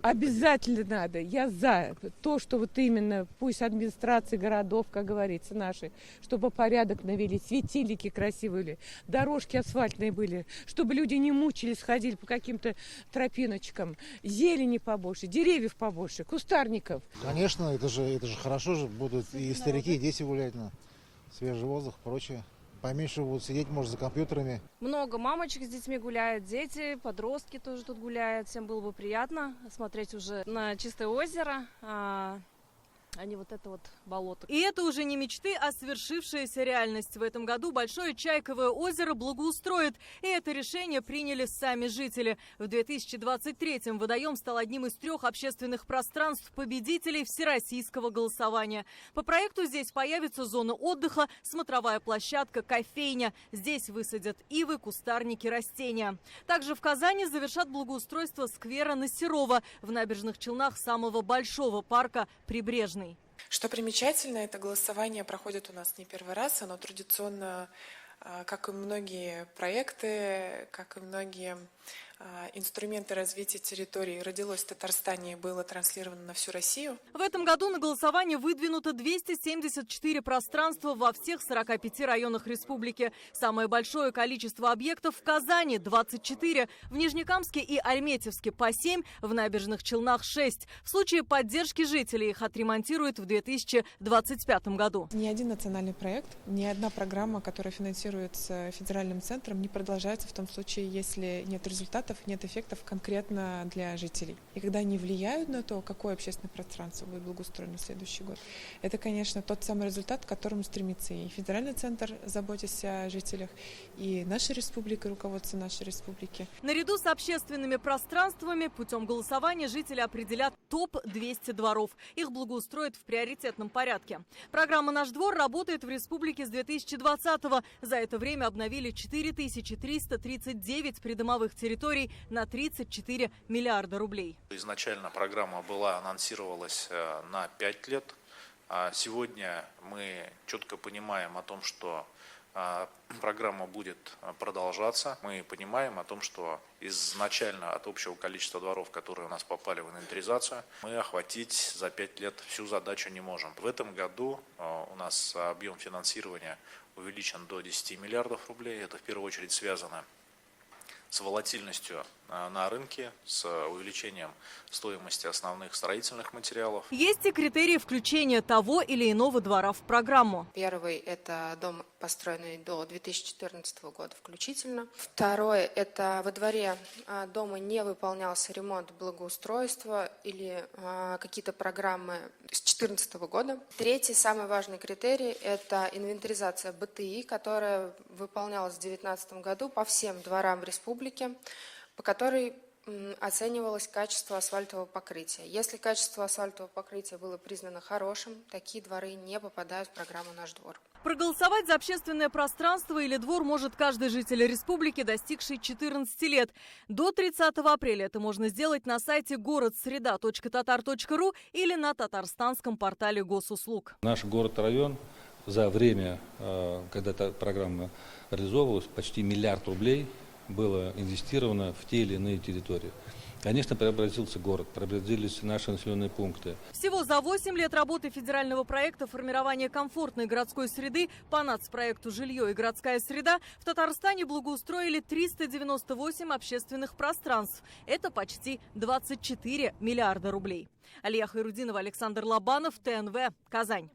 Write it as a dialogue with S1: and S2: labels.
S1: Обязательно надо. Я за то, что вот именно пусть администрации городов, как говорится, наши, чтобы порядок навели, светильники красивые были, дорожки асфальтные были, чтобы люди не мучились, ходили по каким-то тропиночкам, зелени побольше, деревьев побольше, кустарников.
S2: Конечно, это же хорошо же, будут и старики, и дети гулять на свежий воздух, прочее. Поменьше будут сидеть, может, за компьютерами.
S3: Много мамочек с детьми гуляют, дети, подростки тоже тут гуляют. Всем было бы приятно смотреть уже на чистое озеро, а не вот это вот болото.
S4: И это уже не мечты, а свершившаяся реальность. В этом году Большое Чайковое озеро благоустроит. И это решение приняли сами жители. В 2023-м водоем стал одним из 3 общественных пространств победителей всероссийского голосования. По проекту здесь появится зона отдыха, смотровая площадка, кофейня. Здесь высадят ивы, кустарники, растения. Также в Казани завершат благоустройство сквера на Серова в Набережных Челнах самого большого парка Прибрежный.
S5: Что примечательно, это голосование проходит у нас не первый раз. Оно традиционно, как и многие проекты, как и многие инструменты развития территории, родилось в Татарстане и было транслировано на всю Россию.
S4: В этом году на голосование выдвинуто 274 пространства во всех 45 районах республики. Самое большое количество объектов в Казани – 24, в Нижнекамске и Альметьевске по 7, в Набережных Челнах – 6. В случае поддержки жителей их отремонтируют в 2025 году.
S6: Ни один национальный проект, ни одна программа, которая финансируется федеральным центром, не продолжается в том случае, если нет результатов, нет эффектов конкретно для жителей. И когда они влияют на то, какое общественное пространство будет благоустроено в следующий год, это, конечно, тот самый результат, к которому стремится и федеральный центр, заботясь о жителях, и наша республика, руководство нашей республики.
S4: Наряду с общественными пространствами путем голосования жители определят топ-200 дворов. Их благоустроят в приоритетном порядке. Программа «Наш двор» работает в республике с 2020-го. За это время обновили 4339 придомовых территорий на 34 миллиарда рублей.
S7: Изначально программа анонсировалась на 5 лет. Сегодня мы четко понимаем о том, что программа будет продолжаться. Мы понимаем о том, что изначально от общего количества дворов, которые у нас попали в инвентаризацию, мы охватить за 5 лет всю задачу не можем. В этом году у нас объем финансирования увеличен до 10 миллиардов рублей. Это в первую очередь связано с волатильностью на рынке, с увеличением стоимости основных строительных материалов.
S4: Есть и критерии включения того или иного двора в программу.
S8: Первый – это дом, построенный до 2014 года включительно. Второе – это во дворе дома не выполнялся ремонт, благоустройства или какие-то программы с 2014 года. Третий, самый важный критерий – это инвентаризация БТИ, которая выполнялась в 2019 году по всем дворам в республике, по которой оценивалось качество асфальтового покрытия. Если качество асфальтового покрытия было признано хорошим, такие дворы не попадают в программу «Наш двор».
S4: Проголосовать за общественное пространство или двор может каждый житель республики, достигший 14 лет. До 30 апреля это можно сделать на сайте городсреда.tatar.ru или на татарстанском портале госуслуг.
S9: Наш город-район за время, когда эта программа реализовывалась, почти 1 миллиард рублей было инвестировано в те или иные территории. Конечно, преобразился город, преобразились наши населенные пункты.
S4: Всего за 8 лет работы федерального проекта формирования комфортной городской среды по нацпроекту «Жилье и городская среда» в Татарстане благоустроили 398 общественных пространств. Это почти 24 миллиарда рублей. Алия Хайрудинова, Александр Лобанов, ТНВ, Казань.